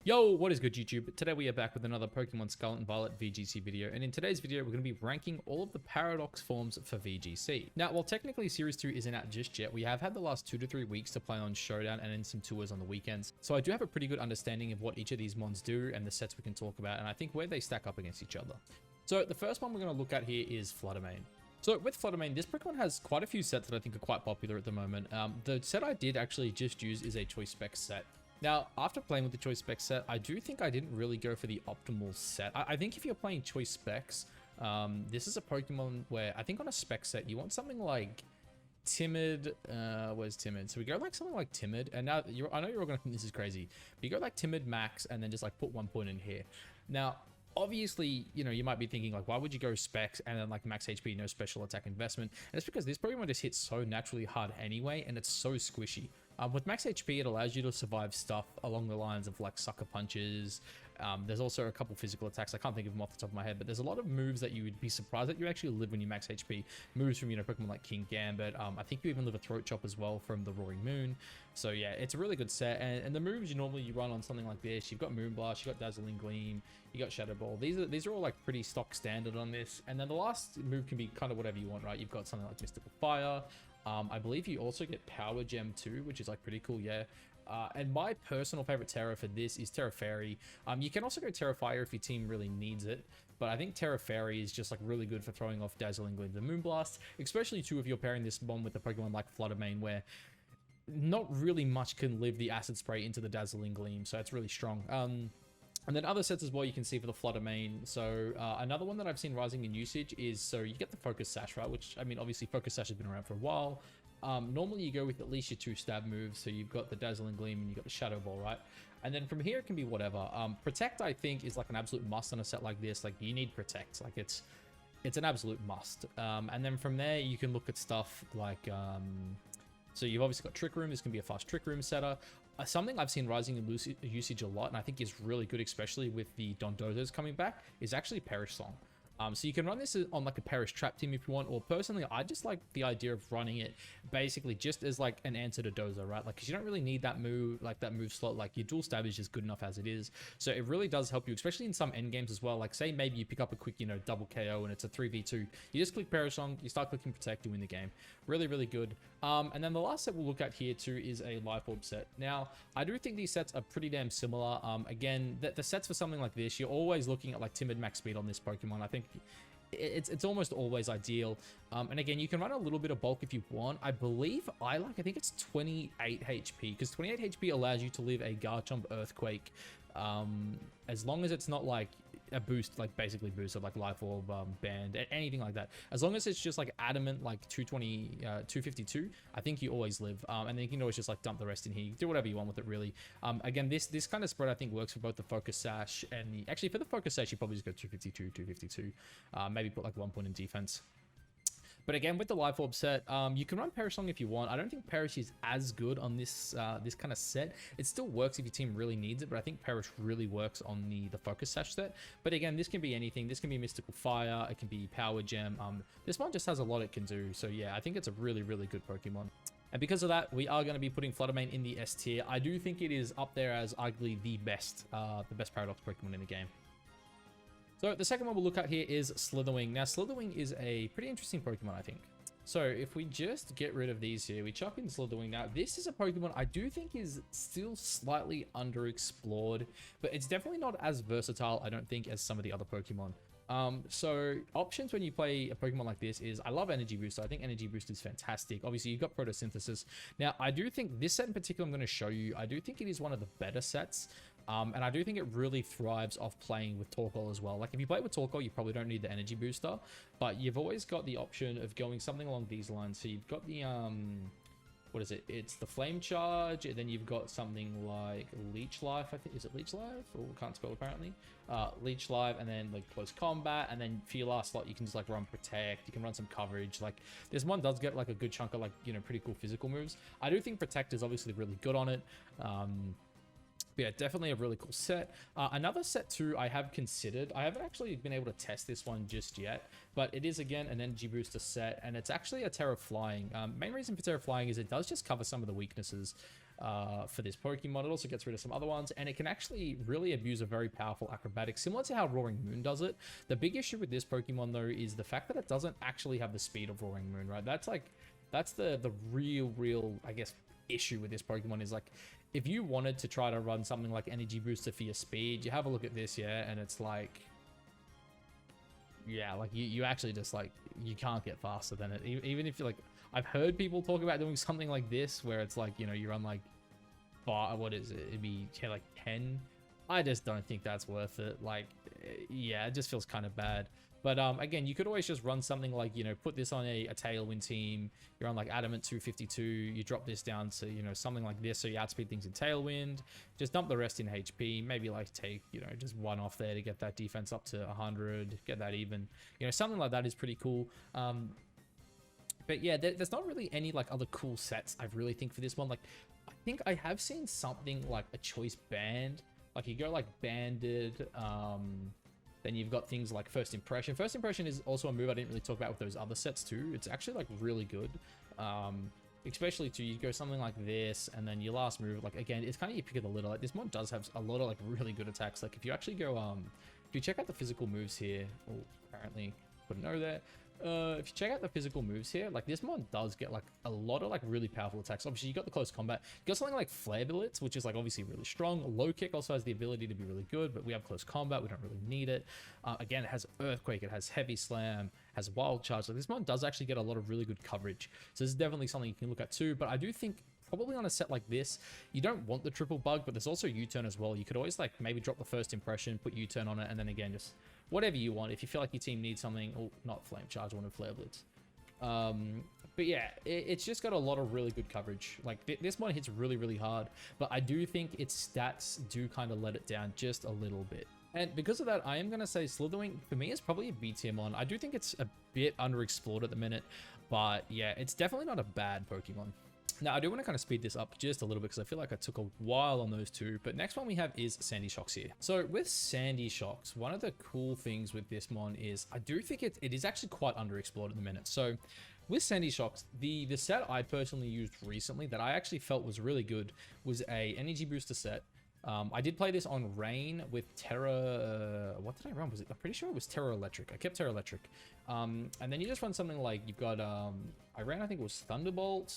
Yo, what is good YouTube? Today we are back with another Pokemon Scarlet and Violet VGC video, and in today's video we're going to be ranking all of the Paradox forms for VGC. Now, while technically Series 2 isn't out just yet, we have had the last 2 to 3 weeks to play on Showdown and in some tours on the weekends, so I do have a pretty good understanding of what each of these mons do and the sets we can talk about, and I think where they stack up against each other. So the first one we're going to look at here is Flutamine. So with Flutamine, this Pokemon has quite a few sets that I think are quite popular at the moment. The set I did actually just use is a Choice Spec set. Now, after playing with the Choice Spec set, I do think I didn't really go for the optimal set. I think if you're playing Choice Specs, this is a Pokemon where I think on a Spec set, you want something like Timid. Where's Timid? So we go like something like Timid, and now I know you're all going to think this is crazy, but you go like Timid Max and then just like put 1 point in here. Now, obviously, you know, you might be thinking like, why would you go Specs and then like max HP, no special attack investment? And it's because this Pokemon just hits so naturally hard anyway, and it's so squishy. With max HP, it allows you to survive stuff along the lines of like Sucker Punches. There's also a couple physical attacks. I can't think of them off the top of my head, but there's a lot of moves that you would be surprised that you actually live when you max HP. Moves from, you know, Pokemon like King Gambit. I think you even live a Throat Chop as well from the Roaring Moon. So yeah, it's a really good set. And the moves you run on something like this, you've got Moonblast, you've got Dazzling Gleam, you got Shadow Ball. These are all like pretty stock standard on this. And then the last move can be kind of whatever you want, right? You've got something like Mystical Fire. I believe you also get Power Gem too, which is like pretty cool, yeah. And my personal favorite Terra for this is Terra Fairy. You can also go Terra Fire if your team really needs it, but I think Terra Fairy is just like really good for throwing off Dazzling Gleam and Moonblast, especially too if you're pairing this one with a Pokemon like Flutamine, where not really much can live the Acid Spray into the Dazzling Gleam, so it's really strong. And then other sets as well you can see for the Flutamine. So another one that I've seen rising in usage is, so you get the Focus Sash, right? Which, I mean, obviously Focus Sash has been around for a while. Normally you go with at least your 2 stab moves. So you've got the Dazzling Gleam and you've got the Shadow Ball, right? And then from here it can be whatever. Protect, I think, is like an absolute must on a set like this. Like, you need Protect. Like, it's an absolute must. And then from there you can look at stuff like... so you've obviously got Trick Room. This can be a fast Trick Room setter. Something I've seen rising in usage a lot, and I think is really good, especially with the Dondozos coming back, is actually Perish Song. So you can run this on like a Perish Trap team if you want, or personally, I just like the idea of running it basically just as like an answer to Dozo, right? Like, because you don't really need that move, like that move slot. Like, your dual stab is just good enough as it is. So it really does help you, especially in some end games as well. Like, say maybe you pick up a quick, you know, double KO and it's a 3v2. You just click Perish Song, you start clicking Protect, you win the game. Really, really good. And then the last set we'll look at here too is a Life Orb set. Now, I do think these sets are pretty damn similar. Again, the sets for something like this, you're always looking at like Timid Max Speed on this Pokemon. I think it's almost always ideal. And again, you can run a little bit of bulk if you want. I believe I think it's 28 HP, because 28 HP allows you to live a Garchomp Earthquake, as long as it's not like a boost, like basically boost of like Life Orb, Band, anything like that. As long as it's just like adamant, like 220, 252, I think you always live. And then you can always just like dump the rest in here. You can do whatever you want with it, really. Again, this kind of spread I think works for both the Focus Sash and the, actually for the Focus Sash, you probably just go 252, 252, maybe put like 1 point in defense. But again, with the Life Orb set, you can run Perish Song if you want. I don't think Perish is as good on this this kind of set. It still works if your team really needs it, but I think Perish really works on the Focus Sash set. But again, this can be anything. This can be Mystical Fire. It can be Power Gem. This one just has a lot it can do. So yeah, I think it's a really, really good Pokemon. And because of that, we are going to be putting Flutamine in the S tier. I do think it is up there as arguably the best Paradox Pokemon in the game. So the second one we'll look at here is Slithering. Now, Slithering is a pretty interesting Pokemon, I think. So if we just get rid of these here, we chuck in Slithering. Now, this is a Pokemon I do think is still slightly underexplored, but it's definitely not as versatile, I don't think, as some of the other Pokemon. So options when you play a Pokemon like this is, I love Energy Boost. I think Energy Boost is fantastic. Obviously, you've got Photosynthesis. Now, I do think this set in particular I'm going to show you, I do think it is one of the better sets. And I do think it really thrives off playing with Torkoal as well. Like, if you play with Torkoal, you probably don't need the energy booster, but you've always got the option of going something along these lines. So you've got the, what is it? It's the Flame Charge, and then you've got something like Leech Life, I think. Is it Leech Life? Or can't spell apparently. Leech Life, and then like Close Combat, and then for your last slot, you can just like run Protect. You can run some coverage. Like, this one does get like a good chunk of like, you know, pretty cool physical moves. I do think Protect is obviously really good on it. But yeah, definitely a really cool set. Another set too I have considered. I haven't actually been able to test this one just yet, but it is again an energy booster set, and it's actually a Terra Flying. Main reason for Terra Flying is it does just cover some of the weaknesses. for this Pokemon. It also gets rid of some other ones, and it can actually really abuse a very powerful acrobatic, similar to how Roaring Moon does it. The big issue with this Pokemon, though, is the fact that it doesn't actually have the speed of Roaring Moon, right? That's the real, I guess, issue with this Pokemon is, like, if you wanted to try to run something like Energy Booster for your speed, you have a look at this, yeah, and it's like, yeah, like, you actually just, like, you can't get faster than it. Even if you're, like, I've heard people talk about doing something like this, where it's like, you know, you run, like, what is it? It'd be, yeah, like, 10. I just don't think that's worth it. Like, yeah, it just feels kind of bad. But again, you could always just run something like, you know, put this on a Tailwind team. You're on like Adamant 252. You drop this down to, you know, something like this. So you outspeed things in Tailwind. Just dump the rest in HP. Maybe like take, you know, just one off there to get that defense up to 100. Get that even. You know, something like that is pretty cool. But yeah, there's not really any like other cool sets I really think for this one. Like, I think I have seen something like a choice band. Like you go like banded. Then you've got things like First Impression. First Impression is also a move I didn't really talk about with those other sets too. It's actually like really good. Especially to you go something like this, and then your last move, like again, it's kind of your pick of the litter. Like this mod does have a lot of like really good attacks. Like if you actually go, if you check out the physical moves here, oh, apparently put a no there. If you check out the physical moves here, like this mod does get like a lot of like really powerful attacks. Obviously you got the close combat, you got something like Flare Blitz, which is like obviously really strong. Low Kick also has the ability to be really good, but we have close combat, we don't really need it. Again, it has Earthquake, it has Heavy Slam, has Wild Charge. Like this mod does actually get a lot of really good coverage, so this is definitely something you can look at too. But I do think probably on a set like this, you don't want the triple bug, but there's also U-turn as well. You could always like maybe drop the First Impression, put U-turn on it, and then again just whatever you want. If you feel like your team needs something, oh, not Flame Charge, I wanted Flare Blitz. But yeah, it's just got a lot of really good coverage. Like this one hits really hard, but I do think its stats do kind of let it down just a little bit. And because of that, I am going to say Slithering, for me, is probably a B tier mon. I do think it's a bit underexplored at the minute, but yeah, it's definitely not a bad Pokemon. Now, I do want to kind of speed this up just a little bit because I feel like I took a while on those two. But next one we have is Sandy Shocks here. So with Sandy Shocks, one of the cool things with this mon is I do think it is actually quite underexplored at the minute. So with Sandy Shocks, the set I personally used recently that I actually felt was really good was a Energy Booster set. I did play this on Rain with Terra. What did I run? I'm pretty sure it was Terra Electric. I kept Terra Electric. And then you just run something like you've got, I ran, I think it was Thunderbolt.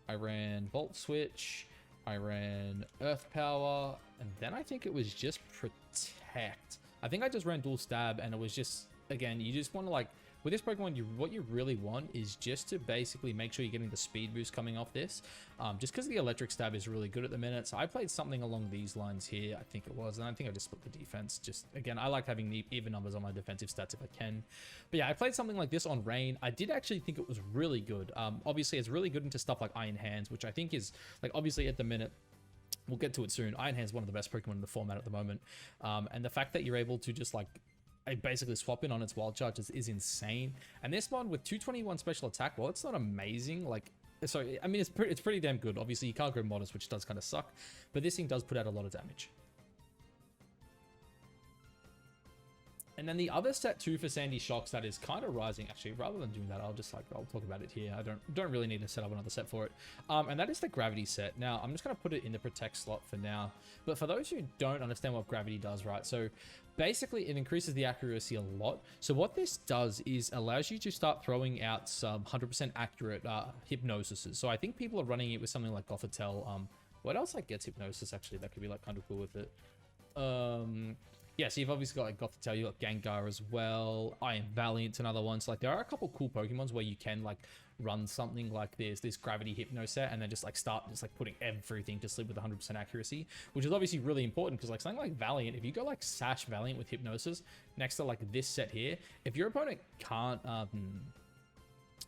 I ran Volt Switch, I ran Earth Power, and then I think it was just Protect. I think I just ran Dual Stab, and it was just, again, you just want to like, with this Pokemon, what you really want is just to basically make sure you're getting the speed boost coming off this. Just because the Electric Stab is really good at the minute. So I played something along these lines here, I think it was. And I think I just split the defense. Just, again, I like having the even numbers on my defensive stats if I can. But yeah, I played something like this on Rain. I did actually think it was really good. Obviously, it's really good into stuff like Iron Hands, which I think is, like, obviously at the minute, we'll get to it soon. Iron Hands is one of the best Pokemon in the format at the moment. And the fact that you're able to just, like, basically swap in on its wild charges is insane. And this one with 221 special attack, well, it's not amazing. Like, sorry, I mean, it's pretty damn good. Obviously, you can't go modest, which does kind of suck, but this thing does put out a lot of damage. And then the other set too for Sandy Shocks that is kind of rising, actually, rather than doing that, I'll talk about it here. I don't really need to set up another set for it. And that is the Gravity set. Now, I'm just going to put it in the Protect slot for now. But for those who don't understand what Gravity does, right? So basically, it increases the accuracy a lot. So what this does is allows you to start throwing out some 100% accurate hypnosises. So I think people are running it with something like Gothitelle. What else like gets hypnosis, actually, that could be like kind of cool with it? Yeah, so you've obviously got like Gothitelle, you got Gengar as well. I am Valiant, another one. So like there are a couple cool Pokemons where you can like run something like this Gravity Hypno set, and then just like start just like putting everything to sleep with 100% accuracy, which is obviously really important because like something like Valiant, if you go like Sash Valiant with Hypnosis next to like this set here, if your opponent can't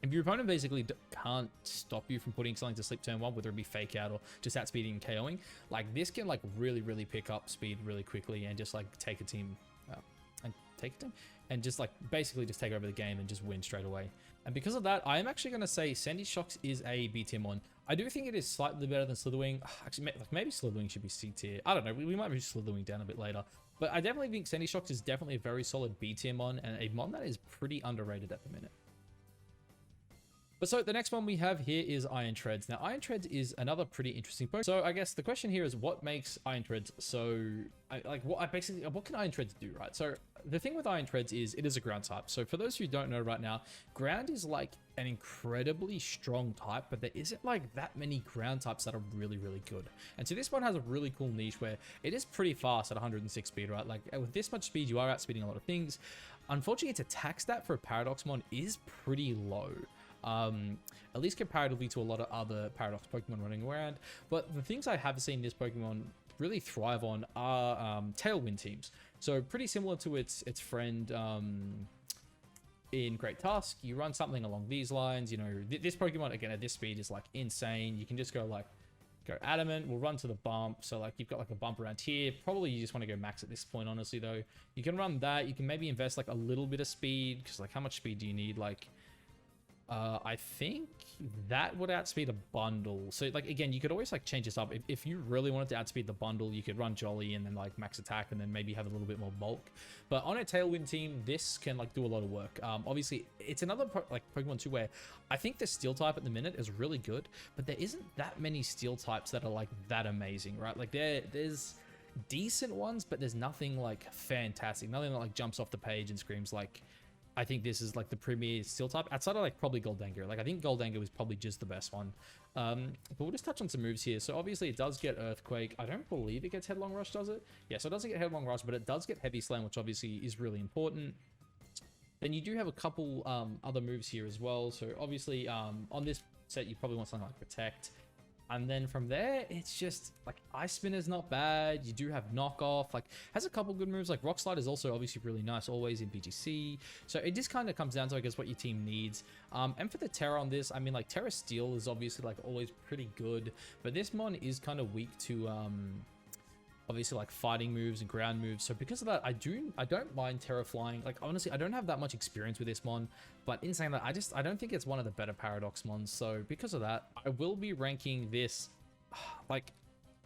if your opponent basically can't stop you from putting something to sleep turn one, whether it be Fake Out or just outspeeding and KOing, like this can like really pick up speed really quickly and just like take a team and just like basically just take over the game and just win straight away. And because of that, I am actually going to say Sandy Shocks is a B tier mon. I do think it is slightly better than Slithering. Actually, maybe Slithering should be C tier. I don't know. We might move Slithering down a bit later. But I definitely think Sandy Shocks is definitely a very solid B tier mon and a mon that is pretty underrated at the minute. But so the next one we have here is Iron Treads. Now, Iron Treads is another pretty interesting Pokemon. So I guess the question here is what makes Iron Treads so, what can Iron Treads do, right? So the thing with Iron Treads is it is a ground type. So for those who don't know right now, ground is like an incredibly strong type, but there isn't like that many ground types that are really, really good. And so this one has a really cool niche where it is pretty fast at 106 speed, right? Like with this much speed, you are outspeeding a lot of things. Unfortunately, its attack stat for a Paradoxmon is pretty low. At least comparatively to a lot of other Paradox Pokemon running around. But the things I have seen this Pokemon really thrive on are Tailwind teams. So pretty similar to its friend in Great Tusk. You run something along these lines. You know, this Pokemon, again, at this speed is like insane. You can just go Adamant, we'll run to the bump. So like you've got like a bump around here. Probably you just want to go max at this point, honestly, though. You can run that. You can maybe invest like a little bit of speed, because like how much speed do you need? Like I think that would outspeed a bundle. So like again, you could always like change this up. If you really wanted to outspeed the bundle, you could run Jolly and then like max attack and then maybe have a little bit more bulk. But on a Tailwind team, this can like do a lot of work. Obviously it's another Pokemon too where I think the Steel type at the minute is really good, but there isn't that many Steel types that are like that amazing, right? Like there's decent ones, but there's nothing like fantastic, nothing that like jumps off the page and screams like, I think this is like the premier Steel type outside of like probably Goldango. Like I think Goldango is probably just the best one. But we'll just touch on some moves here. So obviously it does get Earthquake. I don't believe it gets Headlong Rush, does it? Yeah, so it doesn't get Headlong Rush, but it does get Heavy Slam, which obviously is really important. Then you do have a couple other moves here as well. So obviously on this set, you probably want something like Protect. And then from there, it's just like Ice Spinner's not bad. You do have Knockoff, like has a couple good moves. Like Rock Slide is also obviously really nice, always in VGC. So it just kind of comes down to, I guess, what your team needs. And for the Terra on this, I mean, like Terra Steel is obviously like always pretty good, but this mon is kind of weak to obviously like fighting moves and ground moves. So because of that, I don't mind Terra Flying. Like honestly, I don't have that much experience with this mon, but in saying that, I don't think it's one of the better Paradox mons. So because of that, I will be ranking this like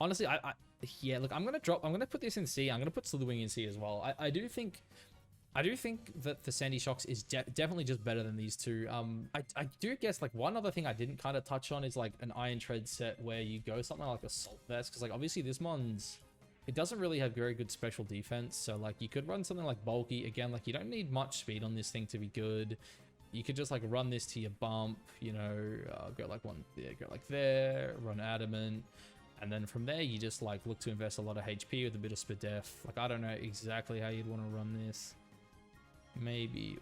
honestly, yeah, look, I'm gonna put this in C. I'm gonna put Slithering in C as well. I do think that the Sandy Shocks is definitely just better than these two. I do guess like one other thing I didn't kind of touch on is like an Iron Tread set where you go something like Assault Vest, because like obviously this mon's, it doesn't really have very good special defense. So like you could run something like Bulky. Again, like you don't need much speed on this thing to be good. You could just like run this to your bump, you know, go like one, yeah, go like there, run Adamant. And then from there, you just like look to invest a lot of HP with a bit of Spadef. Like, I don't know exactly how you'd want to run this. Maybe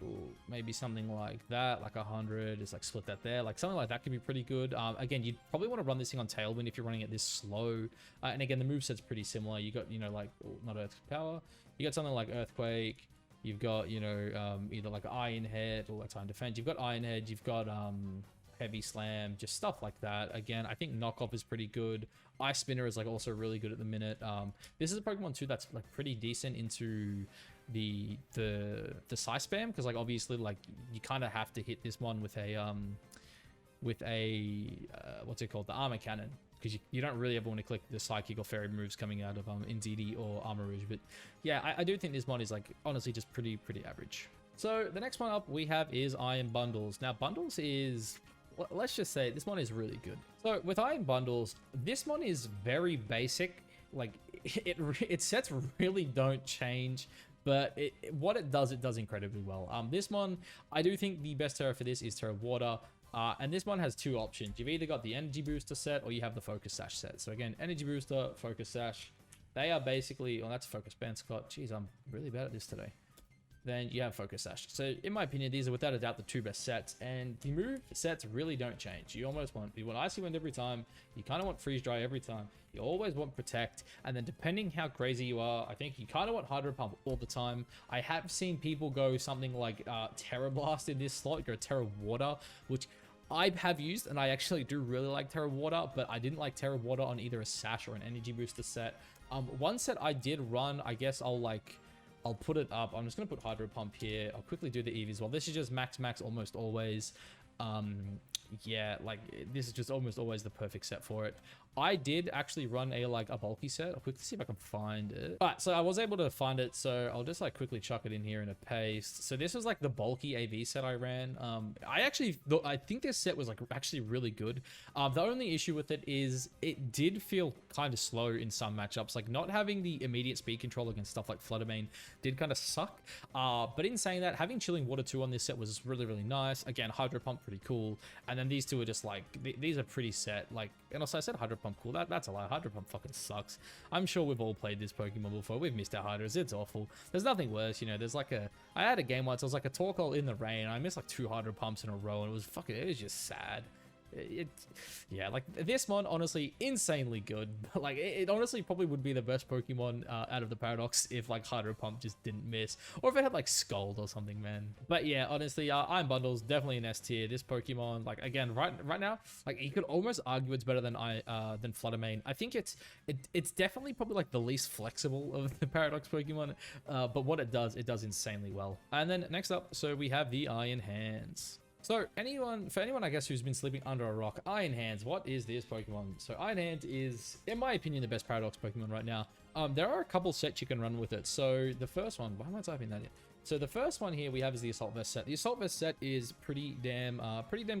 something like that, like 100 is like split that there, like something like that could be pretty good. Again, you'd probably want to run this thing on Tailwind if you're running it this slow. And again, the moveset's pretty similar. You got, you know, like not Earth Power, you got something like Earthquake, you've got, you know, either like Iron Head or like Time Defense, you've got Iron Head, you've got Heavy Slam, just stuff like that. Again, I think Knockoff is pretty good. Ice Spinner is like also really good at the minute. This is a Pokemon too that's like pretty decent into the Psy spam, because like obviously like you kind of have to hit this one with a what's it called, the Armor Cannon, because you don't really ever want to click the Psychic or Fairy moves coming out of Indeedee or Armor Rouge. But yeah, I do think this mod is like honestly just pretty average. So the next one up we have is Iron Bundles. Now Bundles is, let's just say this one is really good. So with Iron Bundles, this one is very basic. Like it sets really don't change, but what it does incredibly well. This one, I do think the best Terra for this is Terra Water. And this one has two options. You've either got the Energy Booster set or you have the Focus Sash set. So again, Energy Booster, Focus Sash, they are basically, oh, that's Focus Band Scott. Jeez, I'm really bad at this today. Then you have Focus Sash. So in my opinion, these are without a doubt the two best sets, and the move sets really don't change. You want Icy Wind every time, you kind of want Freeze Dry every time, you always want Protect, and then depending how crazy you are, I think you kind of want Hydro Pump all the time. I have seen people go something like Terra Blast in this slot, go Terra Water, which I have used, and I actually do really like Terra Water, but I didn't like Terra Water on either a Sash or an Energy Booster set. One set I did run, I guess I'll put it up. I'm just going to put Hydro Pump here. I'll quickly do the Eevee as well. This is just max almost always. Yeah, like this is just almost always the perfect set for it. I did actually run a bulky set. I'll quickly see if I can find it. All right, so I was able to find it, so I'll just like quickly chuck it in here in a paste. So this was like the bulky AV set I ran. I think this set was like actually really good. The only issue with it is it did feel kind of slow in some matchups. Like not having the immediate speed control against stuff like Flutamine did kind of suck. But in saying that, having Chilling Water 2 on this set was really, really nice. Again, Hydro Pump pretty cool. And then these two are just like, these are pretty set. Like, and also I said Hydro Pump cool. That's a lie. Hydro Pump fucking sucks. I'm sure we've all played this Pokemon before. We've missed our Hydros. It's awful. There's nothing worse, you know. There's like I had a game once. I was like a Torkoal in the rain. I missed like 2 Hydro Pumps in a row, and it was just sad. Yeah, like this mon, honestly, insanely good. Like it honestly probably would be the best Pokemon out of the Paradox if like Hydro Pump just didn't miss, or if it had like Scold or something, man. But yeah, honestly, Iron Bundle's definitely an S tier. This Pokemon, like again, right now, like you could almost argue it's better than Flutamine. I think it's definitely probably like the least flexible of the Paradox Pokemon, but what it does insanely well. And then next up, so we have the Iron Hands. So for anyone, I guess, who's been sleeping under a rock, Iron Hands, what is this Pokemon? So Iron Hands is, in my opinion, the best Paradox Pokemon right now. There are a couple sets you can run with it. So the first one, why am I typing that in? So the first one here we have is the Assault Vest set. The Assault Vest set is pretty damn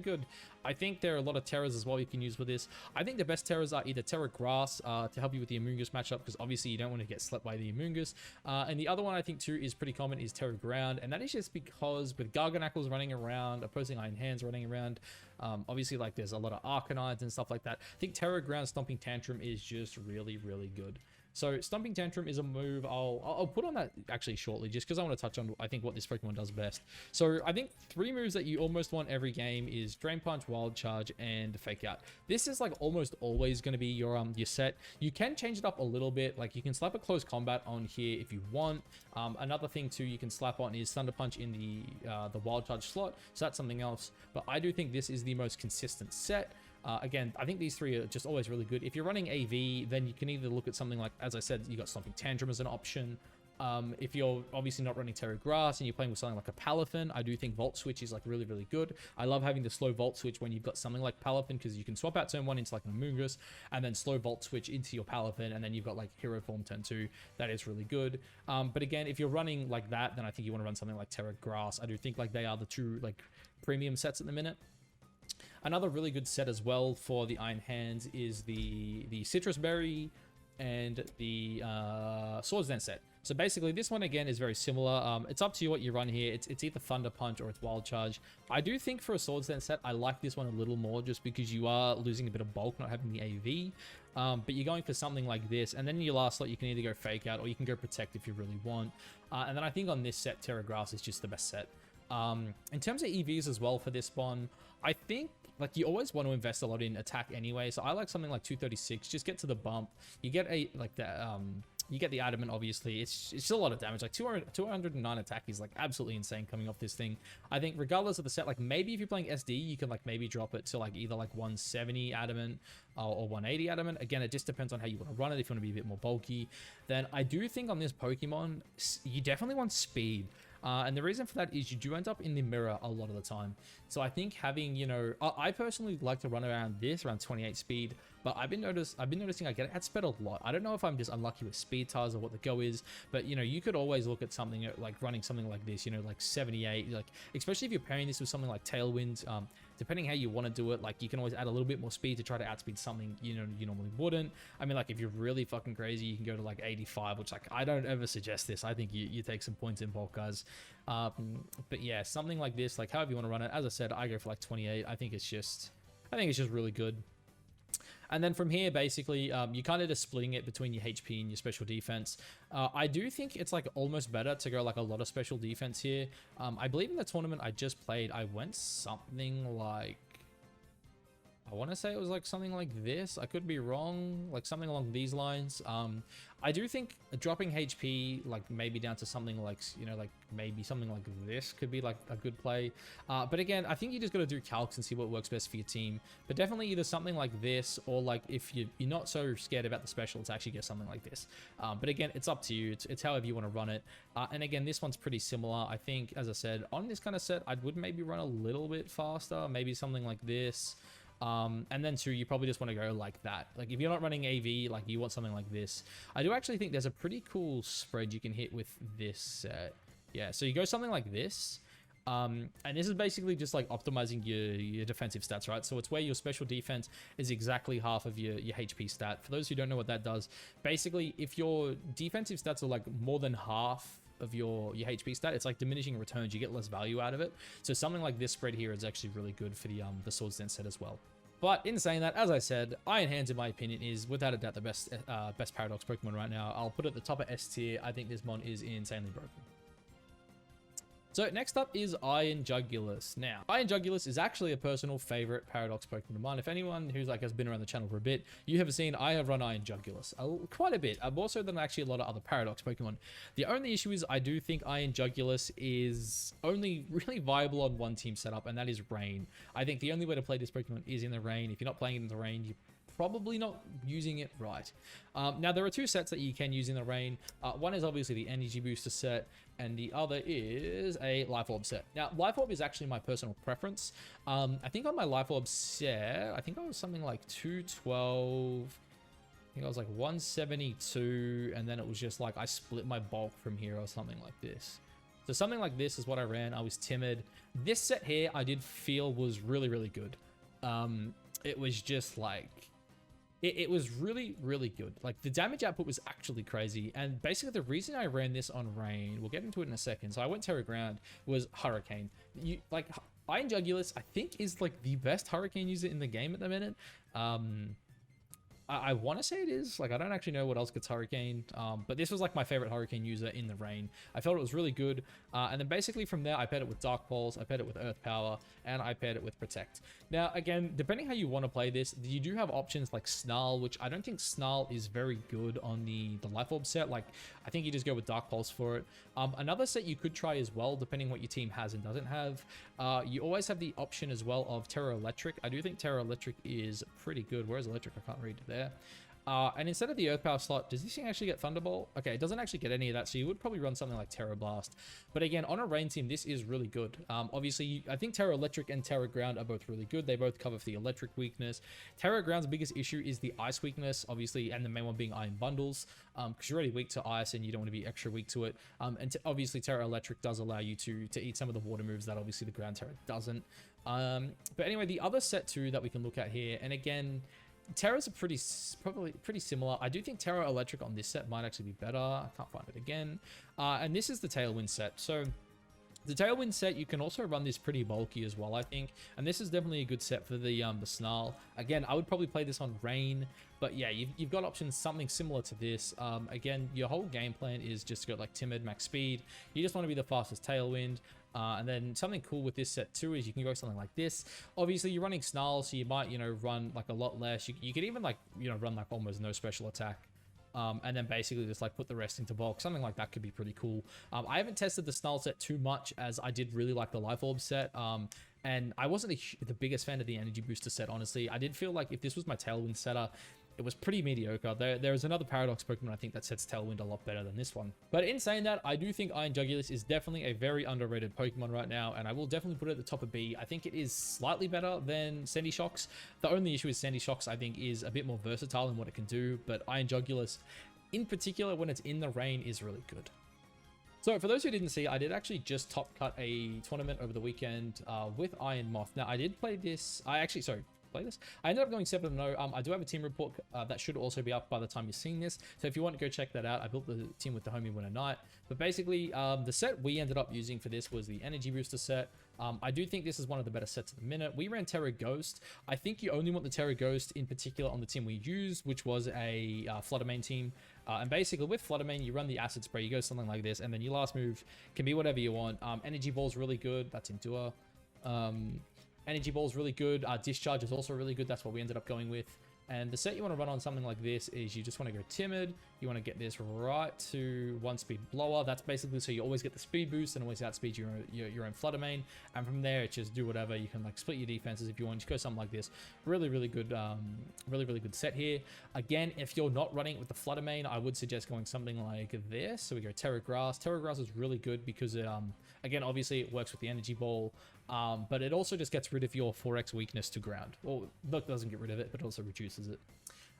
good. I think there are a lot of Terras as well you can use with this. I think the best Terras are either Terra Grass to help you with the Amoonguss matchup, because obviously you don't want to get slept by the Amoonguss. And the other one I think too is pretty common is Terra Ground, and that is just because with Garganacles running around, opposing Iron Hands running around, obviously like there's a lot of Arcanides and stuff like that. I think Terra Ground Stomping Tantrum is just really, really good. So Stomping Tantrum is a move I'll put on that actually shortly, just because I want to touch on I think what this Pokemon does best. So I think 3 moves that you almost want every game is Drain Punch, Wild Charge, and Fake Out. This is like almost always going to be your set. You can change it up a little bit, like you can slap a Close Combat on here if you want. Another thing too you can slap on is Thunder Punch in the Wild Charge slot, so that's something else. But I do think this is the most consistent set. Again, I think these 3 are just always really good. If you're running AV, then you can either look at something like, as I said, you got Stomping Tantrum as an option. If you're obviously not running Terra Grass and you're playing with something like a Palafin, I do think Volt Switch is like really, really good. I love having the slow Volt Switch when you've got something like Palafin, because you can swap out turn 1 into like an Amoonguss and then slow Volt Switch into your Palafin, and then you've got like Hero Form turn 2. That is really good. But again, if you're running like that, then I think you want to run something like Terra Grass. I do think like they are the 2 like premium sets at the minute. Another really good set as well for the Iron Hands is the Citrus Berry and the Swords Dance set. So basically this one again is very similar. It's up to you what you run here. It's either Thunder Punch or it's Wild Charge. I do think for a Swords Dance set, I like this one a little more, just because you are losing a bit of bulk not having the AV. But you're going for something like this, and then in your last slot you can either go Fake Out or you can go Protect if you really want. And then I think on this set, Terra Grass is just the best set. In terms of EVs as well for this one, I think like you always want to invest a lot in attack anyway, so I like something like 236. Just get to the bump. You get you get the Adamant, obviously. It's still a lot of damage. Like 209 attack is like absolutely insane coming off this thing. I think regardless of the set, like maybe if you're playing SD, you can like maybe drop it to like either like 170 Adamant or 180 Adamant. Again, it just depends on how you want to run it. If you want to be a bit more bulky, then I do think on this Pokemon, you definitely want speed. And the reason for that is you do end up in the mirror a lot of the time. So I think having, you know, I personally like to run around 28 speed, but I've been noticing I get outsped a lot. I don't know if I'm just unlucky with speed tires or what the go is, but you know, you could always look at something like running something like this, you know, like 78, like especially if you're pairing this with something like Tailwind. Depending how you want to do it, like you can always add a little bit more speed to try to outspeed something you normally wouldn't. I mean, like if you're really fucking crazy, you can go to like 85, which like I don't ever suggest this. I think you take some points in bulk, guys. But yeah, something like this, like however you want to run it. As I said, I go for like 28. I think it's just really good. And then from here, basically, you're kind of just splitting it between your HP and your special defense. I do think it's like almost better to go like a lot of special defense here. I believe in the tournament I just played, I went something like, I want to say it was like something like this. I could be wrong, like something along these lines. I do think dropping HP, like maybe down to something like, you know, like maybe something like this could be like a good play. But again, I think you just got to do calcs and see what works best for your team. But definitely either something like this, or like if you're not so scared about the special, to actually get something like this. But again, it's up to you. It's however you want to run it. And again, this one's pretty similar. I think, as I said, on this kind of set, I would maybe run a little bit faster, maybe something like this. And then 2, you probably just want to go like that. Like if you're not running AV, like you want something like this. I do actually think there's a pretty cool spread you can hit with this set. Yeah, so you go something like this. And this is basically just like optimizing your defensive stats, right? So it's where your special defense is exactly half of your HP stat. For those who don't know what that does, basically if your defensive stats are like more than half of your HP stat, it's like diminishing returns. You get less value out of it. So something like this spread here is actually really good for the Swords Dance set as well. But in saying that, as I said, Iron Hands, in my opinion, is without a doubt the best Paradox Pokemon right now. I'll put it at the top of S tier. I think this mon is insanely broken. So next up is Iron Jugulus. Now, Iron Jugulus is actually a personal favorite Paradox Pokemon of mine. If anyone who's like has been around the channel for a bit, you have seen I have run Iron Jugulus quite a bit, more so than actually a lot of other Paradox Pokemon. The only issue is I do think Iron Jugulus is only really viable on one team setup, and that is Rain. I think the only way to play this Pokemon is in the Rain. If you're not playing it in the Rain, you probably not using it right. Now there are 2 sets that you can use in the Rain. One is obviously the Energy Booster set, and the other is a Life Orb set. Now Life Orb is actually my personal preference. I think on my Life Orb set, I think I was something like 212. I think I was like 172, and then it was just like I split my bulk from here or something like this. So something like this is what I ran. I was timid. This set here I did feel was really, really good. It was just like it was really, really good. Like the damage output was actually crazy. And basically the reason I ran this on Rain, we'll get into it in a second. So I went Terra Ground, was Hurricane. Like Iron Jugulus, I think is like the best Hurricane user in the game at the minute. I want to say it is. Like, I don't actually know what else gets Hurricane, but this was like my favorite Hurricane user in the Rain. I felt it was really good, and then basically from there, I paired it with Dark Pulse, I paired it with Earth Power, and I paired it with Protect. Now, again, depending how you want to play this, you do have options like Snarl, which I don't think Snarl is very good on the Life Orb set. Like, I think you just go with Dark Pulse for it. Another set you could try as well, depending what your team has and doesn't have, you always have the option as well of Terra Electric. I do think Terra Electric is pretty good. Where's Electric? I can't read it there. And instead of the Earth Power slot, does this thing actually get Thunderbolt? Okay, it doesn't actually get any of that, so you would probably run something like Terra Blast. But again, on a Rain team, this is really good. Obviously, I think Terra Electric and Terra Ground are both really good. They both cover for the electric weakness. Terra Ground's biggest issue is the ice weakness, obviously, and the main one being Iron Bundles, because you're already weak to ice and you don't want to be extra weak to it. And obviously, Terra Electric does allow you to eat some of the water moves that obviously the Ground Terra doesn't. But anyway, the other set too that we can look at here, and again, Terra's probably pretty similar. I do think Terra Electric on this set might actually be better. I can't find it again. And this is the Tailwind set. So the Tailwind set, you can also run this pretty bulky as well, I think. And this is definitely a good set for the Snarl. Again, I would probably play this on Rain. But yeah, you've got options something similar to this. Again, your whole game plan is just to go like Timid, Max Speed. You just want to be the fastest Tailwind. And then something cool with this set too is you can go something like this. Obviously, you're running Snarl, so you might, run like a lot less. You could even like, run like almost no special attack. And then basically just like put the rest into bulk. Something like that could be pretty cool. I haven't tested the Snarl set too much, as I did really like the Life Orb set. And I wasn't the biggest fan of the Energy Booster set, honestly. I did feel like if this was my Tailwind setter, it was pretty mediocre. There is another Paradox Pokemon I think that sets Tailwind a lot better than this one. But in saying that, I do think Iron Jugulus is definitely a very underrated Pokemon right now, and I will definitely put it at the top of B. I think it is slightly better than Sandy Shocks. The only issue with Sandy Shocks, I think, is a bit more versatile in what it can do, but Iron Jugulus, in particular when it's in the Rain, is really good. So for those who didn't see, I did actually just top cut a tournament over the weekend with Iron Moth. Now, I did play this. I ended up going 7-0. I do have a team report that should also be up by the time you're seeing this. So if you want to go check that out, I built the team with the homie Winter Knight. But basically, the set we ended up using for this was the Energy Booster set. I do think this is one of the better sets at the minute. We ran Terra Ghost. I think you only want the Terra Ghost in particular on the team we used, which was a Flutamine team. And basically with Flutamine, you run the Acid Spray, you go something like this, and then your last move can be whatever you want. Energy Ball's really good. That's Endure. Energy Ball's really good. Discharge is also really good. That's what we ended up going with. And the set you want to run on something like this is you just want to go Timid, You want to get this right to 1 speed blower. That's basically so you always get the speed boost and always outspeed your own Flutamine. And from there, it's just do whatever. You can like split your defenses if you want. Just go something like this. Really, really good, really good set here. Again, if you're not running it with the Flutamine, I would suggest going something like this. So we go Terra Grass. Terra Grass is really good because it, again, obviously it works with the energy ball, but it also just gets rid of your 4x weakness to ground. Well, look, doesn't get rid of it, but also reduces it.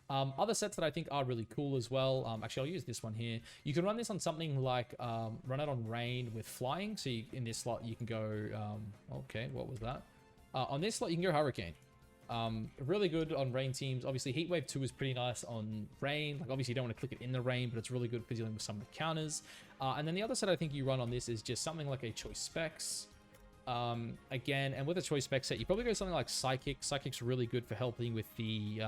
Other sets that I think are really cool as well. Actually, I'll use this one here. You can run this on something like run it on Rain with flying. So in this slot, you can go. Okay, what was that? On this slot, you can go Hurricane. Really good on Rain teams. Obviously, Heatwave 2 is pretty nice on Rain. Like, obviously, you don't want to click it in the rain, but it's really good for dealing with some of the counters. And then the other set I think you run on this is just something like a Choice Specs. Again, and with a Choice Spec set, you probably go something like Psychic. Psychic's really good for helping with the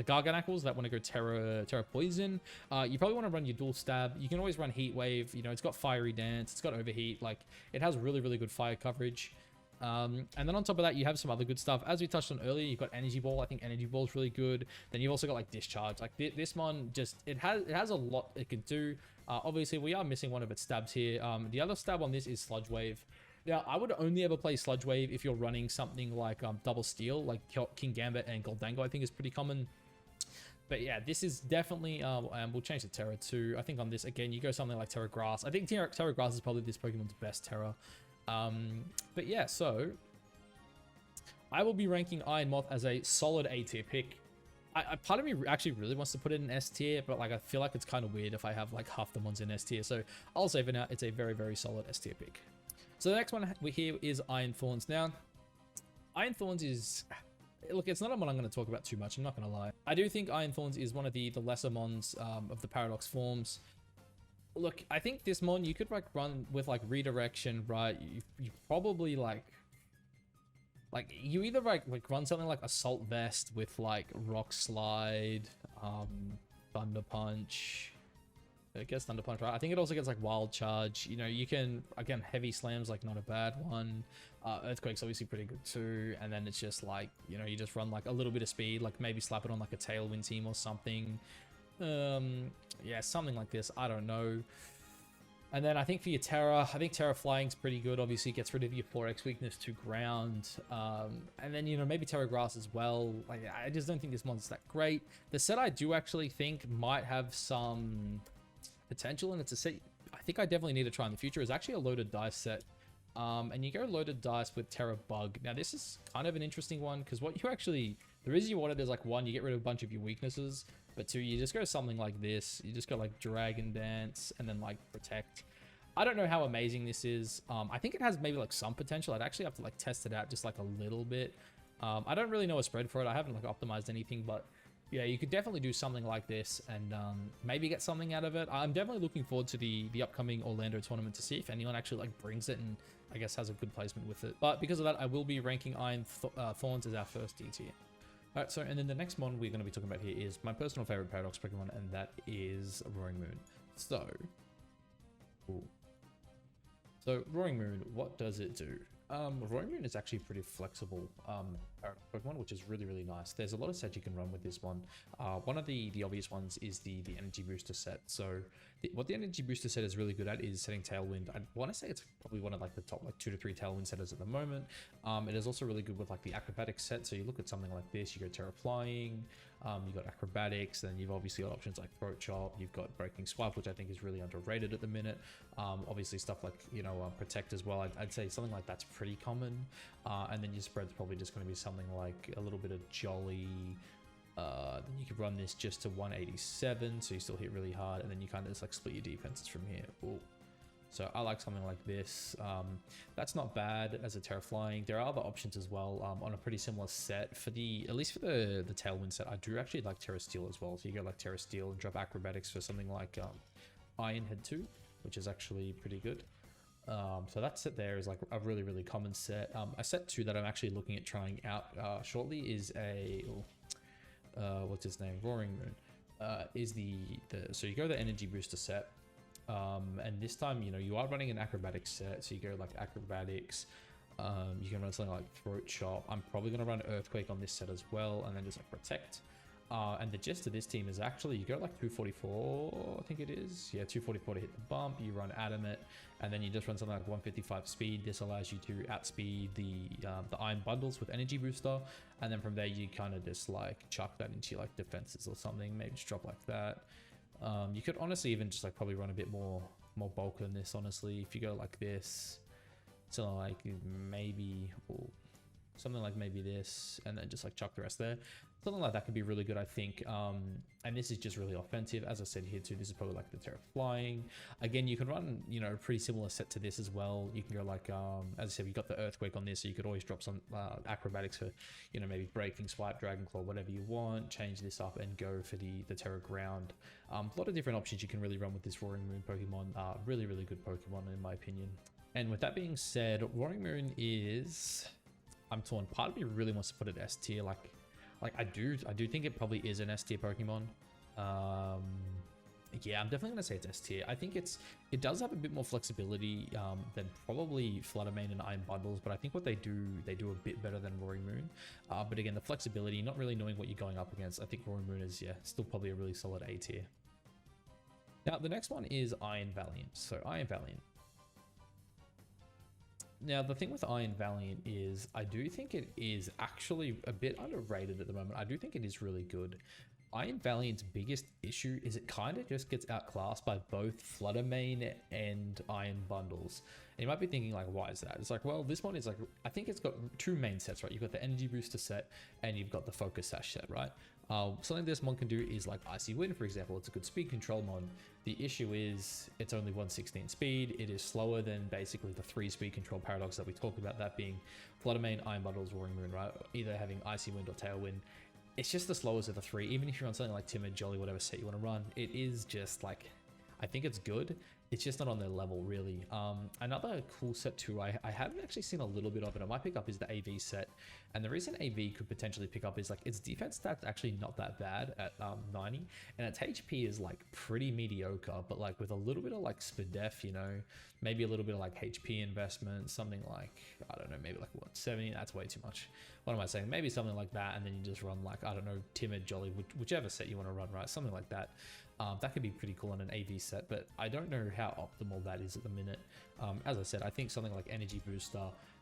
Garganacles that want to go Terra Poison. You probably want to run your Dual Stab. You can always run Heat Wave. You know, it's got Fiery Dance. It's got Overheat. Like, it has really, really good fire coverage. And then on top of that, you have some other good stuff. As we touched on earlier, you've got Energy Ball. I think Energy Ball is really good. Then you've also got like Discharge. Like this one, just it has a lot it can do. Obviously, we are missing one of its stabs here. The other stab on this is Sludge Wave. Now, I would only ever play Sludge Wave if you're running something like Double Steel, like King Gambit and Goldango, I think is pretty common. But yeah, this is definitely, and we'll change the Terra too. I think on this, again, you go something like Terra Grass. I think Terra Grass is probably this Pokemon's best Terra. But yeah, so I will be ranking Iron Moth as a solid A tier pick. Part of me actually really wants to put it in S tier, but like I feel like it's kind of weird if I have like half the ones in S tier. So I'll say for now, it's a very, very solid S tier pick. So the next one we here is Iron Thorns. Now, Iron Thorns is... Look, it's not one I'm going to talk about too much, I'm not going to lie. I do think Iron Thorns is one of the lesser mons of the Paradox forms. Look, I think this mon, you could like run with like Redirection, right? You probably like you either like run something like Assault Vest with like Rock Slide, Thunder Punch. It gets Thunder Punch, right? I think it also gets like Wild Charge. You know, you can, again, Heavy Slam's like not a bad one. Earthquake's obviously pretty good too. And then it's just like, you know, you just run like a little bit of speed, like maybe slap it on like a Tailwind team or something. Yeah, something like this. I don't know. And then I think for your Terra, I think Terra Flying's pretty good. Obviously, it gets rid of your 4x weakness to ground. And then, you know, maybe Terra Grass as well. Like, I just don't think this monster's that great. The set I do actually think might have some potential, and it's a set I think I definitely need to try in the future, is actually a Loaded Dice set. And you go Loaded Dice with Terra Bug. Now, this is kind of an interesting one, because what you actually... The reason you want it is, like, one, you get rid of a bunch of your weaknesses, but two, you just go something like this. You just go, like, Dragon Dance, and then, like, Protect. I don't know how amazing this is. I think it has maybe, like, some potential. I'd actually have to, like, test it out just, like, a little bit. I don't really know a spread for it. I haven't, like, optimized anything, but... Yeah, you could definitely do something like this and maybe get something out of it. I'm definitely looking forward to the upcoming Orlando tournament to see if anyone actually like brings it and I guess has a good placement with it. But because of that, I will be ranking Iron Thorns as our first D tier. Alright, so and then the next one we're going to be talking about here is my personal favorite Paradox Pokemon, and that is Roaring Moon. So Roaring Moon, what does it do? Roaring Moon is actually pretty flexible Pokemon, which is really, really nice. There's a lot of sets you can run with this one. One of the obvious ones is the Energy Booster set. So what the Energy Booster set is really good at is setting Tailwind. I want to say it's probably one of like the top like 2 to 3 Tailwind setters at the moment. It is also really good with like the Acrobatics set. So you look at something like this, you go Terra Flying, you've got Acrobatics, then you've obviously got options like Throat Chop, you've got Breaking Swipe, which I think is really underrated at the minute. Obviously stuff like, you know, Protect as well. I'd say something like that's pretty common. And then your spread's probably just going to be something like a little bit of Jolly. Then you could run this just to 187, so you still hit really hard, and then you kind of just like split your defenses from here. Ooh. So I like something like this. That's not bad as a Terra Flying. There are other options as well on a pretty similar set. For the, at least for the Tailwind set, I do actually like Terra Steel as well. So you go like Terra Steel and drop Acrobatics for something like Iron Head 2, which is actually pretty good. So that set there is like a really, really common set. A set 2 that I'm actually looking at trying out shortly is a... what's his name? Roaring Moon. Is so you go the Energy Booster set. And this time, you know, you are running an Acrobatics set, so you go like Acrobatics. You can run something like Throat Chop. I'm probably going to run Earthquake on this set as well, and then just like Protect. And the gist of this team is actually you go like 244, I think it is. Yeah, 244 to hit the bump. You run Adamant, and then you just run something like 155 speed. This allows you to outspeed the iron bundles with energy booster, and then from there you kind of just like chuck that into like defenses or something. Maybe just drop like that. You could honestly even just like probably run a bit more bulk than this. Honestly, if you go like this, so like maybe. Ooh, something like maybe this, and then just like chuck the rest there. Something like that could be really good, I think. And this is just really offensive. As I said here too, this is probably like the Terra Flying. Again, you can run, you know, a pretty similar set to this as well. You can go like, as I said, we got the Earthquake on this, so you could always drop some acrobatics for, you know, maybe Breaking, Swipe, Dragon Claw, whatever you want. Change this up and go for the Terra Ground. A lot of different options you can really run with this Roaring Moon Pokemon. Really, really good Pokemon in my opinion. And with that being said, Roaring Moon is... I'm torn. Part of me really wants to put it S tier. Like I do think it probably is an S tier Pokemon. Yeah, I'm definitely gonna say it's S tier. I think it does have a bit more flexibility than probably Flutamine and Iron Bundles, but I think what they do a bit better than Roaring Moon. But again, the flexibility, not really knowing what you're going up against, I think Roaring Moon is, yeah, still probably a really solid A tier. Now the next one is Iron Valiant. So Iron Valiant. Now, the thing with Iron Valiant is I do think it is actually a bit underrated at the moment. I do think it is really good. Iron Valiant's biggest issue is it kind of just gets outclassed by both Flutamine and Iron Bundles. And you might be thinking like, why is that? It's like, well, this one is like, I think it's got two main sets, right? You've got the Energy Booster set and you've got the Focus Sash set, right? Something this mon can do is like Icy Wind, for example. It's a good speed control mon. The issue is it's only 116 speed. It is slower than basically the 3 speed control paradox that we talked about, that being Flutamine, Iron Bundles, Roaring Moon, right? Either having Icy Wind or Tailwind. It's just the slowest of the 3. Even if you're on something like Timid, Jolly, whatever set you want to run, it is just like, I think it's good. It's just not on their level, really. Another cool set too, I haven't actually seen a little bit of it. I might pick up is the AV set. And the reason AV could potentially pick up is like its defense stats actually not that bad at 90. And its HP is like pretty mediocre, but like with a little bit of like SPDEF, you know, maybe a little bit of like HP investment, something like, I don't know, maybe like what, 70? That's way too much. What am I saying? Maybe something like that. And then you just run like, I don't know, Timid, Jolly, whichever set you want to run, right? Something like that. That could be pretty cool on an AV set, but I don't know how optimal that is at the minute. As I said, I think something like Energy Booster,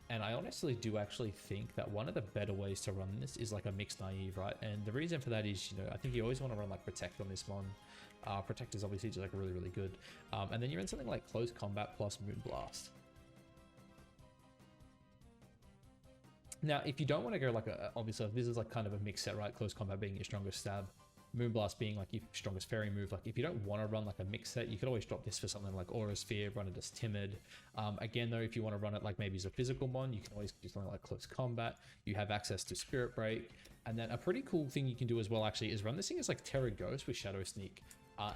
and I honestly do actually think that one of the better ways to run this is like a mixed naive, right? And the reason for that is, you know, I think you always want to run like Protect on this mon. Protect is obviously just like really, really good. And then you're in something like Close Combat plus Moonblast. Now, if you don't want to go like obviously this is like kind of a mixed set, right? Close Combat being your strongest stab, Moonblast being like your strongest fairy move. Like if you don't want to run like a mix set, you could always drop this for something like Aura Sphere, run it as Timid. Again though, if you want to run it like maybe as a physical mon, you can always do something like Close Combat. You have access to Spirit Break. And then a pretty cool thing you can do as well actually is run this thing as like Terra Ghost with Shadow Sneak.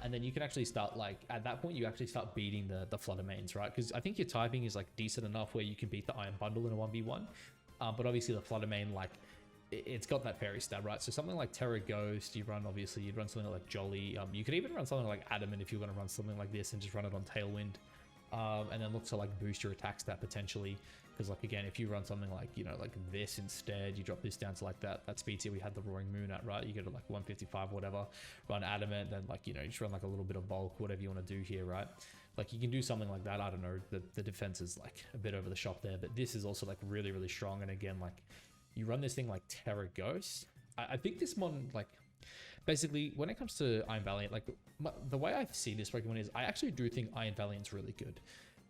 And then you can actually start like, at that point you actually start beating the Flutamines, right? Because I think your typing is like decent enough where you can beat the Iron Bundle in a 1v1. But obviously the Flutamine, like, it's got that fairy stab, right? So something like Terra Ghost, you'd run something like Jolly. You could even run something like Adamant if you're going to run something like this and just run it on Tailwind. And then look to like boost your attack stat potentially. Because like, again, if you run something like, you know, like this instead, you drop this down to like that speed tier we had the Roaring Moon at, right? You go to like 155, whatever, run Adamant, then like, you know, you just run like a little bit of bulk, whatever you want to do here, right? Like you can do something like that. I don't know, the defense is like a bit over the shop there, but this is also like really, really strong. And again, like you run this thing like Terra Ghost. I think this mon, like, basically when it comes to Iron Valiant, like the way I see this Pokemon is I actually do think Iron Valiant's really good.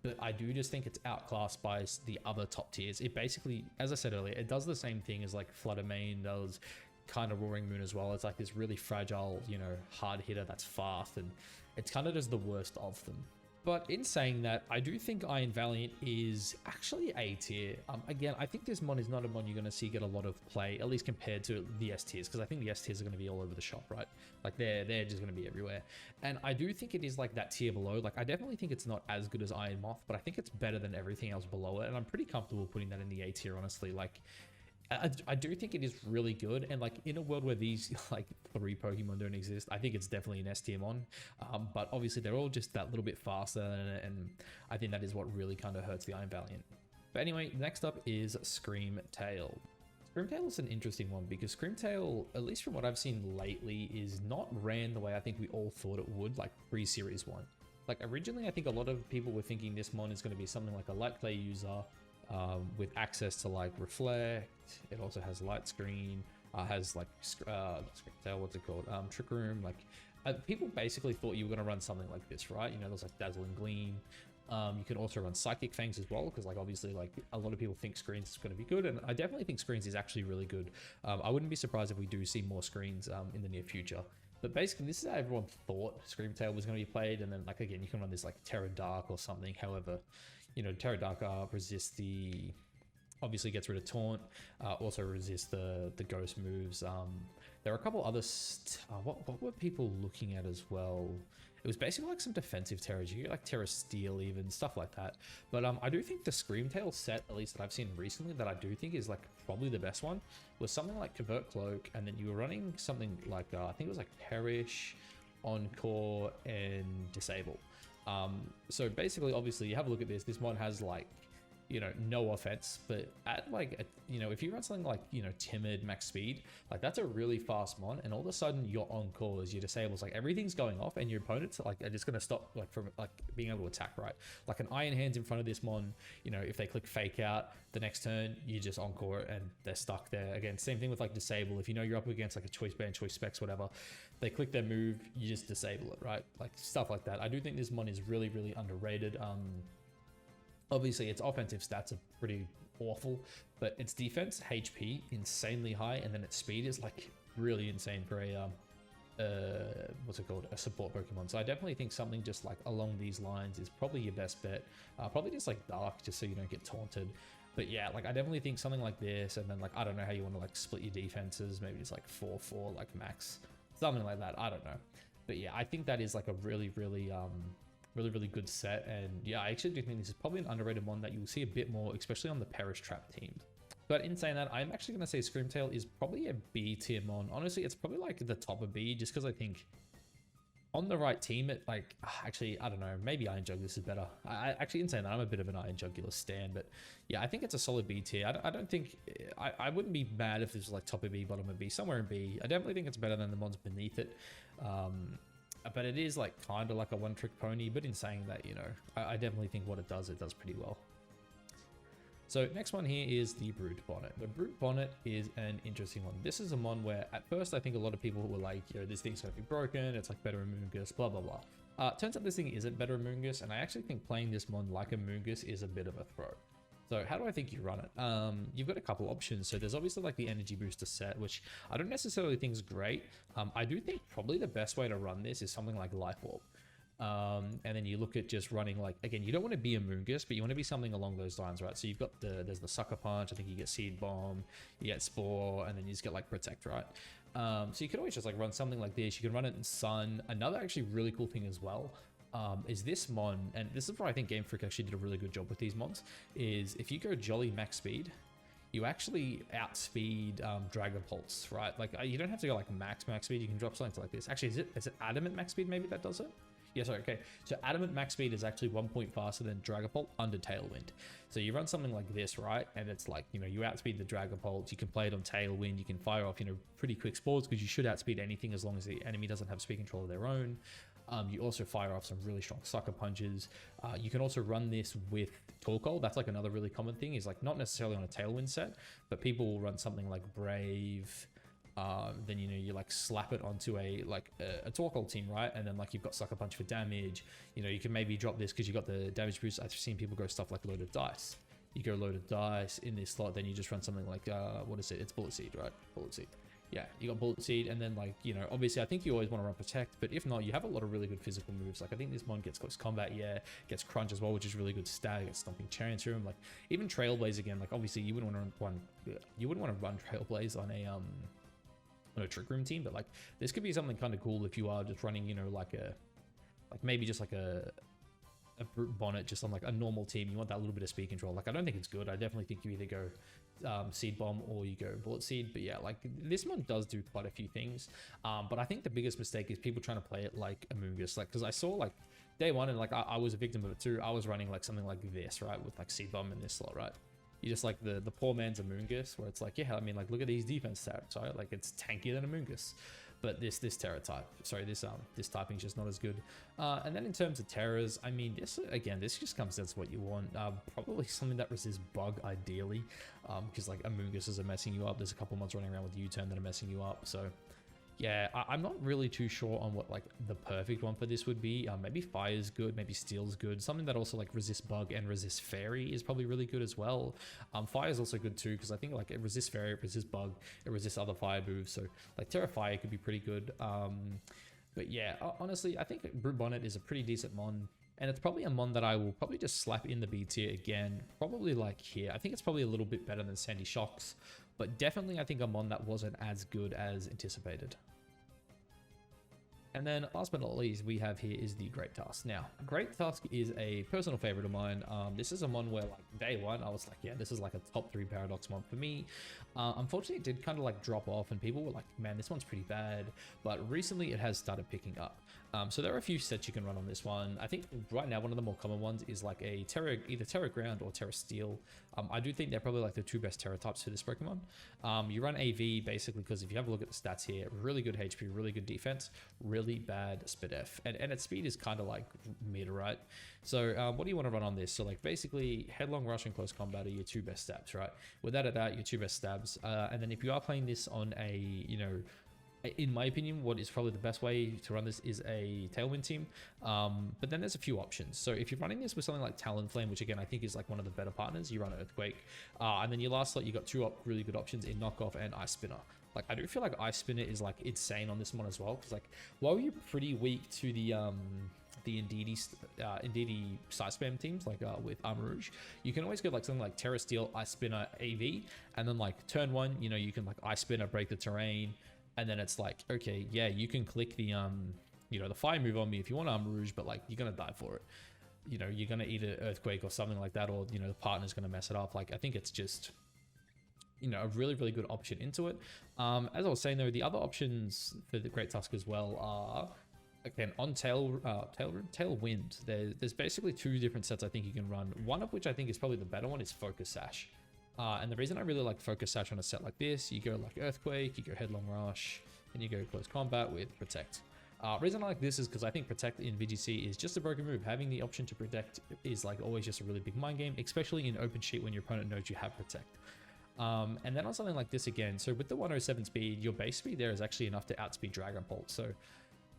But I do just think it's outclassed by the other top tiers. It basically, as I said earlier, it does the same thing as like Flutamine does, kind of Roaring Moon as well. It's like this really fragile, you know, hard hitter that's fast, and it's kind of just the worst of them. But in saying that, I do think Iron Valiant is actually A tier. Again, I think this mon is not a mon you're going to see get a lot of play, at least compared to the S tiers, because I think the S tiers are going to be all over the shop, right? Like they're just going to be everywhere. And I do think it is like that tier below. Like I definitely think it's not as good as Iron Moth, but I think it's better than everything else below it. And I'm pretty comfortable putting that in the A tier, honestly. Like I do think it is really good, and like in a world where these like 3 Pokemon don't exist, I think it's definitely an S tier mon. But obviously they're all just that little bit faster, and I think that is what really kind of hurts the Iron Valiant. But anyway, next up is Screamtail. Screamtail is an interesting one because Screamtail, at least from what I've seen lately, is not ran the way I think we all thought it would, like pre-Series 1. Like originally, I think a lot of people were thinking this mon is going to be something like a light play user with access to like Reflect. It also has Light Screen, has like Screamtail, what's it called? Trick Room. Like people basically thought you were going to run something like this, right? You know, there's like Dazzling Gleam. You can also run Psychic Fangs as well, because like obviously like a lot of people think Screens is going to be good, and I definitely think Screens is actually really good. I wouldn't be surprised if we do see more Screens in the near future. But basically this is how everyone thought Screamtail was going to be played, and then like again you can run this like Terra Dark or something. However, you know, Terra Dark resists the, obviously gets rid of Taunt, also resists the ghost moves. There are a couple other what were people looking at as well? It was basically like some defensive Terras. You get like Terra Steel, even stuff like that. But I do think the Screamtail set, at least that I've seen recently, that I do think is like probably the best one, was something like Convert Cloak, and then you were running something like I think it was like Perish, Encore, and Disable. So basically, obviously, you have a look at this. This mod has like, you know, no offense, but at like, you know, if you run something like, you know, Timid max speed, like that's a really fast mon, and all of a sudden your Encores, your Disables, like everything's going off, and your opponents like are just going to stop like from like being able to attack, right? Like an Iron Hands in front of this mon, you know, if they click Fake Out, the next turn you just Encore and they're stuck there. Again, same thing with like Disable. If you know you're up against like a Choice Band, Choice Specs, whatever, they click their move, you just disable it, right? Like stuff like that. I do think this mon is really, really underrated. Obviously, its offensive stats are pretty awful, but its defense, HP, insanely high, and then its speed is like really insane for a what's it called, a support Pokemon. So I definitely think something just like along these lines is probably your best bet. Probably just like Dark, just so you don't get taunted. But yeah, like I definitely think something like this, and then like I don't know how you want to like split your defenses. Maybe it's like 4-4 like max, something like that. I don't know, but yeah, I think that is like a really, really really good set. And yeah, I actually do think this is probably an underrated one that you'll see a bit more, especially on the Perish Trap teams. But in saying that, I'm actually going to say Screamtail is probably a B tier mon. Honestly, it's probably like the top of B, just because I think on the right team, it like, actually, I don't know, maybe Iron Jugulus is better. I actually, in saying that, I'm a bit of an Iron Jugulus stan, but yeah, I think it's a solid B tier. I don't think, I wouldn't be mad if this was like top of B, bottom of B, somewhere in B. I definitely think it's better than the mons beneath it. But it is like kind of like a one-trick pony, but in saying that, you know, I definitely think what it does pretty well. So next one here is the Brute Bonnet. The Brute Bonnet is an interesting one. This is a mon where at first I think a lot of people were like, you know, this thing's going to be broken, it's like better Amoonguss, blah, blah, blah. Turns out this thing isn't better Amoonguss, and I actually think playing this mon like Amoonguss is a bit of a throw. So how do I think you run it? You've got a couple options. So there's obviously like the energy booster set, which I don't necessarily think is great. I do think probably the best way to run this is something like Life Orb. And then you look at just running like, again, you don't want to be Amoonguss, but you want to be something along those lines, right? So you've got there's the Sucker Punch, I think you get Seed Bomb, you get Spore, and then you just get like Protect, right? So you could always just like run something like this. You can run it in Sun. Another actually really cool thing as well is this mon, and this is where I think Game Freak actually did a really good job with these mons, is if you go Jolly max speed, you actually outspeed Dragapulse, right? Like you don't have to go like max speed, you can drop something like this. Actually, is it Adamant max speed maybe that does it? Yeah, sorry, okay. So Adamant max speed is actually 1 point faster than Dragapult under Tailwind. So you run something like this, right? And it's like, you know, you outspeed the Dragapult, you can play it on Tailwind, you can fire off, you know, pretty quick spores, because you should outspeed anything as long as the enemy doesn't have speed control of their own. You also fire off some really strong Sucker Punches. You can also run this with Torkoal. That's like another really common thing, is like not necessarily on a Tailwind set, but people will run something like Brave. Then, you know, you like slap it onto a Torkoal team, right? And then like you've got Sucker Punch for damage. You know, you can maybe drop this because you got the damage boost. I've seen people go stuff like Loaded Dice. You go Loaded Dice in this slot, then you just run something like, what is it? It's Bullet Seed, right? Bullet Seed. Yeah, you got Bullet Seed, and then like, you know, obviously I think you always want to run Protect, but if not, you have a lot of really good physical moves. Like I think this mon gets Close Combat, yeah, gets Crunch as well, which is really good stat. Gets Stomping Chariot through him. Like even Trailblaze again, like obviously you wouldn't want to run Trailblaze on a Trick Room team, but like this could be something kind of cool if you are just running, you know, like maybe just like a Brute Bonnet just on like a normal team. You want that little bit of speed control. Like I don't think it's good. I definitely think you either go Seed Bomb or you go Bullet Seed. But yeah, like this one does do quite a few things. But I think the biggest mistake is people trying to play it like Amoonguss. Like, because I saw like day one, and like I was a victim of it too. I was running like something like this, right, with like Seed Bomb in this slot, right? You just like the poor man's Amoonguss, where it's like, yeah, I mean, like, look at these defense stats, right? Like, it's tankier than Amoonguss. But this Terra type, sorry, this typing is just not as good. And then in terms of Terras, I mean, this just comes down to what you want. Probably something that resists bug, ideally, because like Amoongusses are messing you up. There's a couple months running around with U-turn that are messing you up. So yeah, I'm not really too sure on what like the perfect one for this would be. Maybe Fire's good, maybe Steel's good. Something that also like resists bug and resists fairy is probably really good as well. Fire's also good too, because I think like it resists fairy, it resists bug, it resists other fire moves. So like Terra Fire could be pretty good. But yeah, honestly, I think Brute Bonnet is a pretty decent mon. And it's probably a mon that I will probably just slap in the B tier again, probably like here. I think it's probably a little bit better than Sandy Shocks, but definitely I think a mon that wasn't as good as anticipated. And then last but not least, we have here is the Great Tusk. Now, Great Tusk is a personal favorite of mine. This is a mon where like day one, I was like, yeah, this is like a top 3 Paradox mon for me. Unfortunately, it did kind of like drop off and people were like, man, this one's pretty bad. But recently it has started picking up. So there are a few sets you can run on this one. I think right now, one of the more common ones is like a either Terra Ground or Terra Steel. I do think they're probably like the 2 best Terra types for this Pokemon. You run AV basically because if you have a look at the stats here, really good HP, really good defense, really bad SpDef, and its speed is kind of like mid, right? So what do you want to run on this? So like basically Headlong Rush and Close Combat are your 2 best stabs, right? Without a doubt, your 2 best stabs. And then if you are playing this on a, you know, in my opinion, what is probably the best way to run this is a Tailwind team. But then there's a few options. So if you're running this with something like Talonflame, which again, I think is like one of the better partners, you run Earthquake. And then your last slot, you got 2 really good options in Knockoff and Ice Spinner. Like, I do feel like Ice Spinner is like insane on this one as well. Because like, while you're pretty weak to the Indeedee side spam teams like with Armor Rouge, you can always go like something like Terra Steel, Ice Spinner, AV, and then like turn 1, you know, you can like Ice Spinner, break the terrain. And then it's like, okay, yeah, you can click the, you know, the fire move on me if you want Armor Rouge, but like, you're going to die for it. You know, you're going to either Earthquake or something like that, or, you know, the partner's going to mess it up. Like, I think it's just, you know, a really, really good option into it. As I was saying though, the other options for the Great Tusk as well are, again, on Tailwind, there's basically 2 different sets I think you can run. One of which I think is probably the better one is Focus Sash. And the reason I really like Focus Sash on a set like this, you go like Earthquake, you go Headlong Rush, and you go Close Combat with Protect. Reason I like this is because I think Protect in VGC is just a broken move. Having the option to Protect is like always just a really big mind game, especially in open sheet when your opponent knows you have Protect. And then on something like this again, so with the 107 speed, your base speed there is actually enough to outspeed Dragon Bolt. So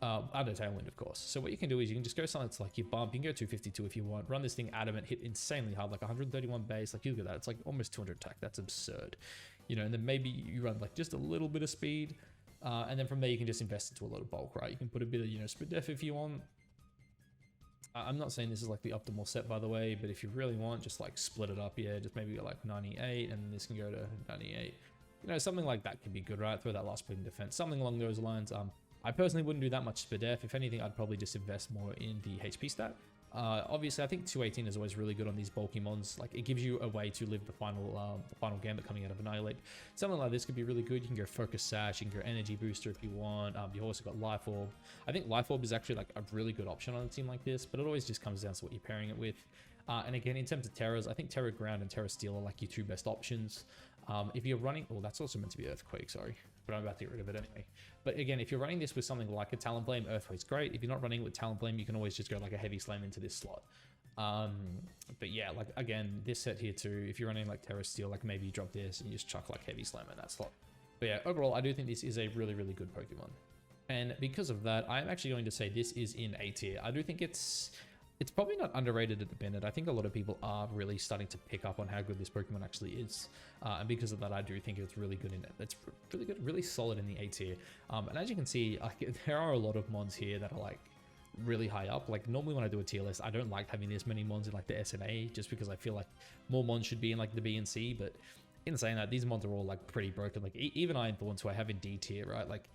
under Tailwind, of course. So what you can do is you can just go something that's like your bump. You can go 252 if you want. Run this thing adamant, hit insanely hard, like 131 base. Like, you look at that, it's like almost 200 attack. That's absurd, you know. And then maybe you run like just a little bit of speed, and then from there you can just invest into a lot of bulk, right? You can put a bit of, you know, SpDef if you want. I'm not saying this is like the optimal set, by the way, but if you really want, just like split it up. Yeah, just maybe go like 98, and this can go to 98. You know, something like that can be good, right? Throw that last split in defense, something along those lines. I personally wouldn't do that much SpDef. If anything, I'd probably just invest more in the HP stat. Obviously, I think 218 is always really good on these bulky mons. Like, it gives you a way to live the final gambit coming out of Annihilate. Something like this could be really good. You can go Focus Sash, you can go Energy Booster if you want. You've also got Life Orb. I think Life Orb is actually like a really good option on a team like this, but it always just comes down to what you're pairing it with. And again, in terms of Terras, I think Terra Ground and Terra Steel are like your 2 best options. If you're running, well, that's also meant to be Earthquake, sorry, but I'm about to get rid of it anyway. But again, if you're running this with something like a Talonflame, Earthquake's great. If you're not running it with Talonflame, you can always just go like a Heavy Slam into this slot. But yeah, like again, this set here too, if you're running like Terra Steel, like maybe you drop this and you just chuck like Heavy Slam in that slot. But yeah, overall, I do think this is a really, really good Pokemon. And because of that, I'm actually going to say this is in A tier. I do think it's probably not underrated at the minute. I think a lot of people are really starting to pick up on how good this Pokemon actually is. And because of that, I do think it's really good in it. It's really good, really solid in the A tier. And as you can see, there are a lot of mons here that are like really high up. Like, normally when I do a tier list, I don't like having this many mons in like the S and A, just because I feel like more mons should be in like the B and C. But in saying that, these mons are all like pretty broken. Like even Iron Thorns, who I have in D tier, right? Like,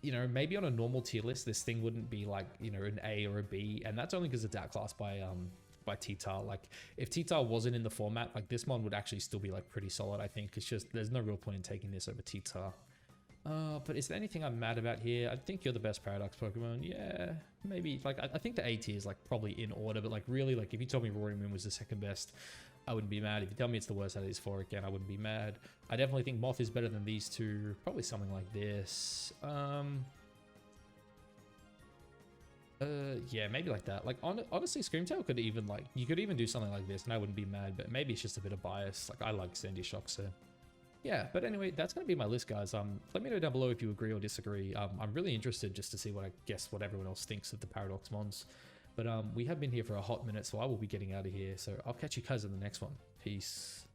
you know, maybe on a normal tier list, this thing wouldn't be like, you know, an A or a B, and that's only because it's outclassed by T-Tar. Like, if T-Tar wasn't in the format, like this mon would actually still be like pretty solid. I think it's just there's no real point in taking this over T-Tar. But is there anything I'm mad about here? I think you're the best Paradox Pokemon. Yeah, maybe. Like, I think the A tier is like probably in order, but like really, like if you told me Roaring Moon was the second best, I wouldn't be mad. If you tell me it's the worst out of these four, again, I wouldn't be mad. I definitely think Moth is better than these two. Probably something like this. Yeah, maybe like that. Like, honestly, Screamtail could even, like, you could even do something like this, and I wouldn't be mad, but maybe it's just a bit of bias. Like, I like Sandy Shock, so... Yeah, but anyway, that's going to be my list, guys. Let me know down below if you agree or disagree. I'm really interested just to see what what everyone else thinks of the Paradox Mons. But we have been here for a hot minute, so I will be getting out of here. So I'll catch you guys in the next one. Peace.